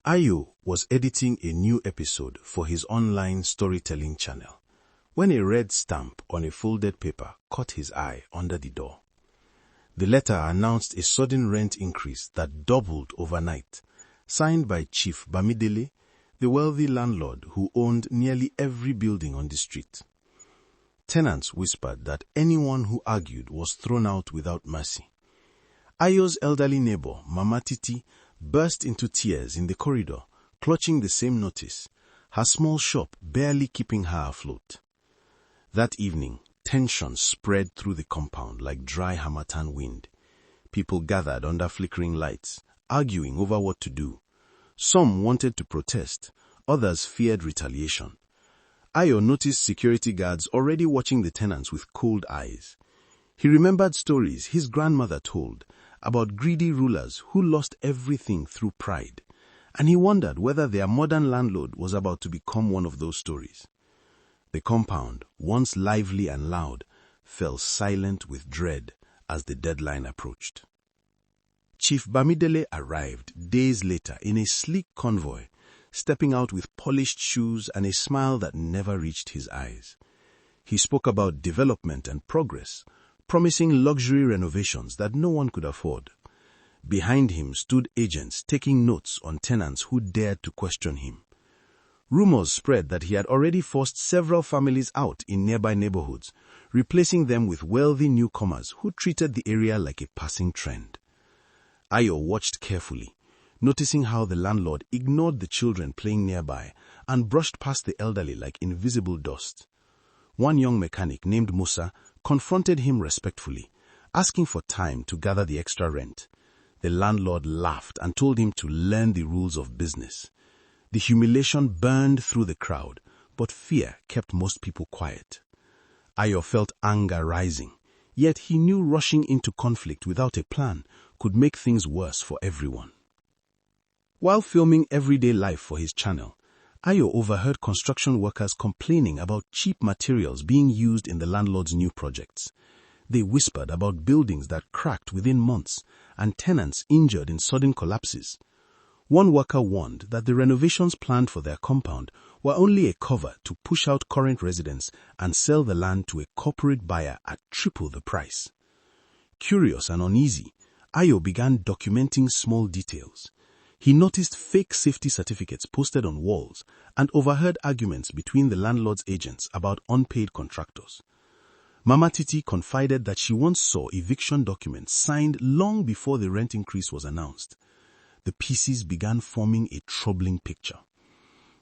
Ayo was editing a new episode for his online storytelling channel when a red stamp on a folded paper caught his eye under the door. The letter announced a sudden rent increase that doubled overnight, signed by Chief Bamidele, the wealthy landlord who owned nearly every building on the street. Tenants whispered that anyone who argued was thrown out without mercy. Ayo's elderly neighbor, Mama Titi, burst into tears in the corridor, clutching the same notice, her small shop barely keeping her afloat. That evening, tension spread through the compound like dry harmattan wind. People gathered under flickering lights, arguing over what to do. Some wanted to protest, others feared retaliation. Ayo noticed security guards already watching the tenants with cold eyes. He remembered stories his grandmother told about greedy rulers who lost everything through pride, and he wondered whether their modern landlord was about to become one of those stories. The compound, once lively and loud, fell silent with dread as the deadline approached. Chief Bamidele arrived days later in a sleek convoy, stepping out with polished shoes and a smile that never reached his eyes. He spoke about development and progress, promising luxury renovations that no one could afford. Behind him stood agents taking notes on tenants who dared to question him. Rumors spread that he had already forced several families out in nearby neighborhoods, replacing them with wealthy newcomers who treated the area like a passing trend. Ayo watched carefully, noticing how the landlord ignored the children playing nearby and brushed past the elderly like invisible dust. One young mechanic named Musa confronted him respectfully, asking for time to gather the extra rent. The landlord laughed and told him to learn the rules of business. The humiliation burned through the crowd, but fear kept most people quiet. Ayo felt anger rising, yet he knew rushing into conflict without a plan could make things worse for everyone. While filming everyday life for his channel, Ayo overheard construction workers complaining about cheap materials being used in the landlord's new projects. They whispered about buildings that cracked within months and tenants injured in sudden collapses. One worker warned that the renovations planned for their compound were only a cover to push out current residents and sell the land to a corporate buyer at triple the price. Curious and uneasy, Ayo began documenting small details. He noticed fake safety certificates posted on walls and overheard arguments between the landlord's agents about unpaid contractors. Mama Titi confided that she once saw eviction documents signed long before the rent increase was announced. The pieces began forming a troubling picture.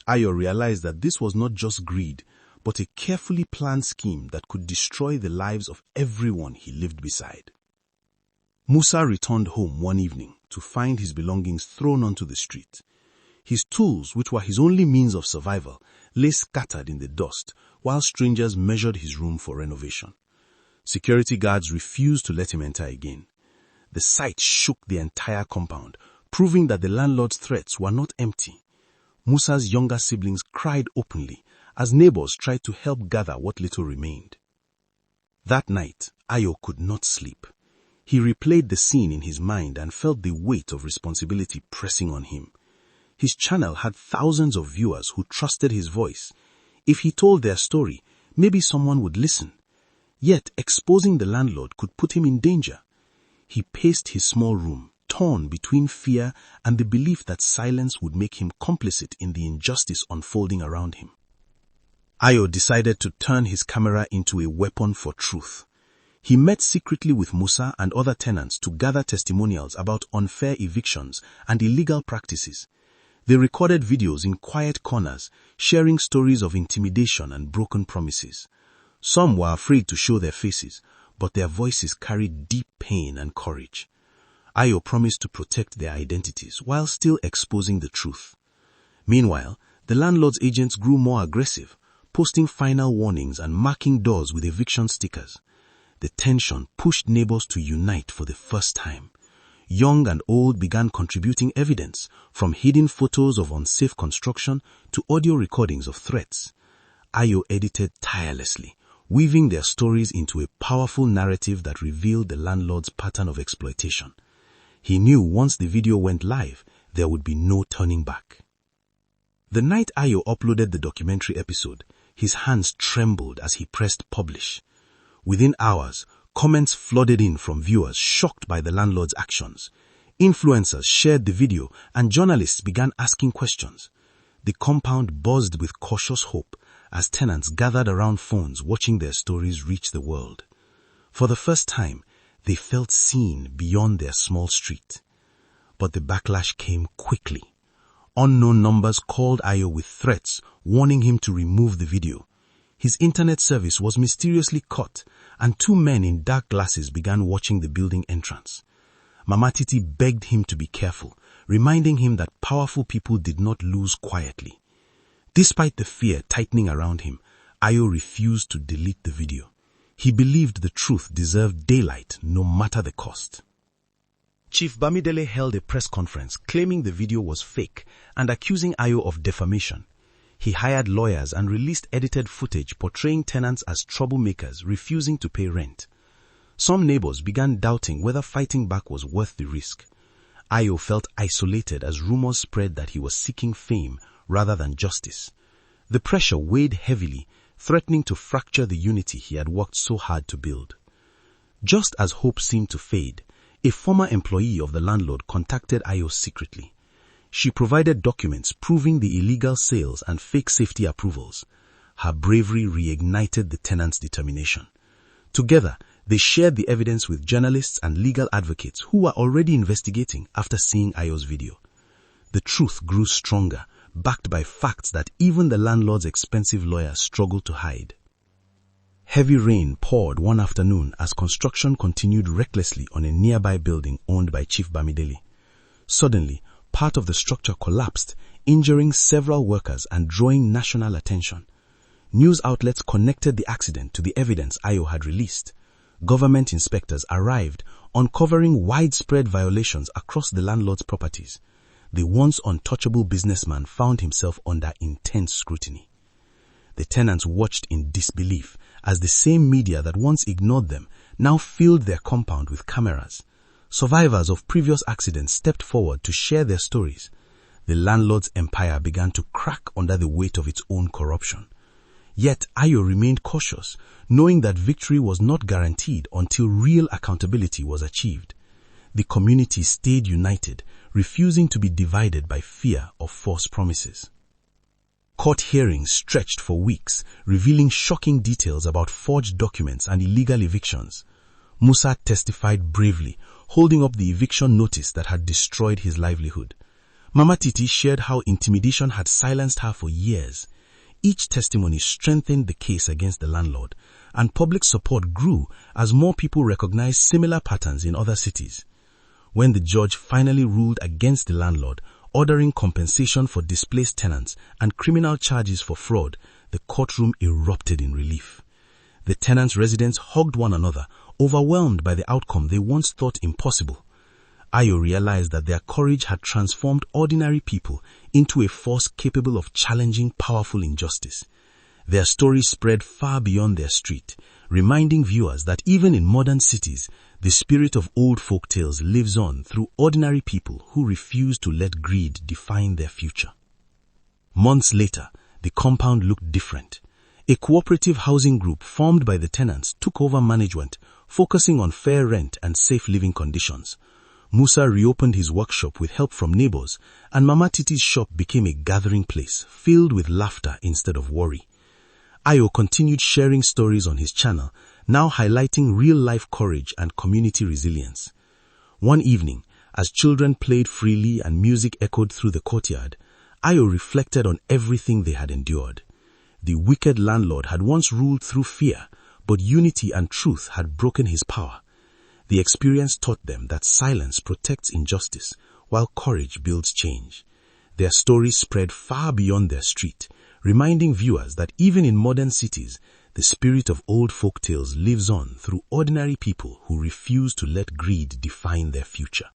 Ayo realized that this was not just greed, but a carefully planned scheme that could destroy the lives of everyone he lived beside. Musa returned home one evening to find his belongings thrown onto the street. His tools, which were his only means of survival, lay scattered in the dust while strangers measured his room for renovation. Security guards refused to let him enter again. The sight shook the entire compound, proving that the landlord's threats were not empty. Musa's younger siblings cried openly as neighbors tried to help gather what little remained. That night, Ayo could not sleep. He replayed the scene in his mind and felt the weight of responsibility pressing on him. His channel had thousands of viewers who trusted his voice. If he told their story, maybe someone would listen. Yet exposing the landlord could put him in danger. He paced his small room, torn between fear and the belief that silence would make him complicit in the injustice unfolding around him. Ayo decided to turn his camera into a weapon for truth. He met secretly with Musa and other tenants to gather testimonials about unfair evictions and illegal practices. They recorded videos in quiet corners, sharing stories of intimidation and broken promises. Some were afraid to show their faces, but their voices carried deep pain and courage. Ayo promised to protect their identities while still exposing the truth. Meanwhile, the landlord's agents grew more aggressive, posting final warnings and marking doors with eviction stickers. The tension pushed neighbors to unite for the first time. Young and old began contributing evidence, from hidden photos of unsafe construction to audio recordings of threats. Ayo edited tirelessly, weaving their stories into a powerful narrative that revealed the landlord's pattern of exploitation. He knew once the video went live, there would be no turning back. The night Ayo uploaded the documentary episode, his hands trembled as he pressed publish. Within hours, comments flooded in from viewers shocked by the landlord's actions. Influencers shared the video and journalists began asking questions. The compound buzzed with cautious hope as tenants gathered around phones watching their stories reach the world. For the first time, they felt seen beyond their small street. But the backlash came quickly. Unknown numbers called Ayo with threats, warning him to remove the video. His internet service was mysteriously cut, and two men in dark glasses began watching the building entrance. Mama Titi begged him to be careful, reminding him that powerful people did not lose quietly. Despite the fear tightening around him, Ayo refused to delete the video. He believed the truth deserved daylight no matter the cost. Chief Bamidele held a press conference claiming the video was fake and accusing Ayo of defamation. He hired lawyers and released edited footage portraying tenants as troublemakers refusing to pay rent. Some neighbors began doubting whether fighting back was worth the risk. Ayo felt isolated as rumors spread that he was seeking fame rather than justice. The pressure weighed heavily, threatening to fracture the unity he had worked so hard to build. Just as hope seemed to fade, a former employee of the landlord contacted Ayo secretly. She provided documents proving the illegal sales and fake safety approvals. Her bravery reignited the tenants' determination. Together, they shared the evidence with journalists and legal advocates who were already investigating after seeing Ayo's video. The truth grew stronger, backed by facts that even the landlord's expensive lawyers struggled to hide. Heavy rain poured one afternoon as construction continued recklessly on a nearby building owned by Chief Bamidele. Suddenly, part of the structure collapsed, injuring several workers and drawing national attention. News outlets connected the accident to the evidence Ayo had released. Government inspectors arrived, uncovering widespread violations across the landlord's properties. The once untouchable businessman found himself under intense scrutiny. The tenants watched in disbelief as the same media that once ignored them now filled their compound with cameras. Survivors of previous accidents stepped forward to share their stories. The landlord's empire began to crack under the weight of its own corruption. Yet Ayo remained cautious, knowing that victory was not guaranteed until real accountability was achieved. The community stayed united, refusing to be divided by fear of false promises. Court hearings stretched for weeks, revealing shocking details about forged documents and illegal evictions. Musa testified bravely, holding up the eviction notice that had destroyed his livelihood. Mama Titi shared how intimidation had silenced her for years. Each testimony strengthened the case against the landlord, and public support grew as more people recognized similar patterns in other cities. When the judge finally ruled against the landlord, ordering compensation for displaced tenants and criminal charges for fraud, the courtroom erupted in relief. The tenants' residents hugged one another, overwhelmed by the outcome they once thought impossible. Ayo realized that their courage had transformed ordinary people into a force capable of challenging powerful injustice. Their story spread far beyond their street, reminding viewers that even in modern cities, the spirit of old folk tales lives on through ordinary people who refuse to let greed define their future. Months later, the compound looked different. A cooperative housing group formed by the tenants took over management, focusing on fair rent and safe living conditions. Musa reopened his workshop with help from neighbors, and Mama Titi's shop became a gathering place filled with laughter instead of worry. Ayo continued sharing stories on his channel, now highlighting real-life courage and community resilience. One evening, as children played freely and music echoed through the courtyard, Ayo reflected on everything they had endured. The wicked landlord had once ruled through fear, but unity and truth had broken his power. The experience taught them that silence protects injustice, while courage builds change. Their stories spread far beyond their street, reminding viewers that even in modern cities, the spirit of old folk tales lives on through ordinary people who refuse to let greed define their future.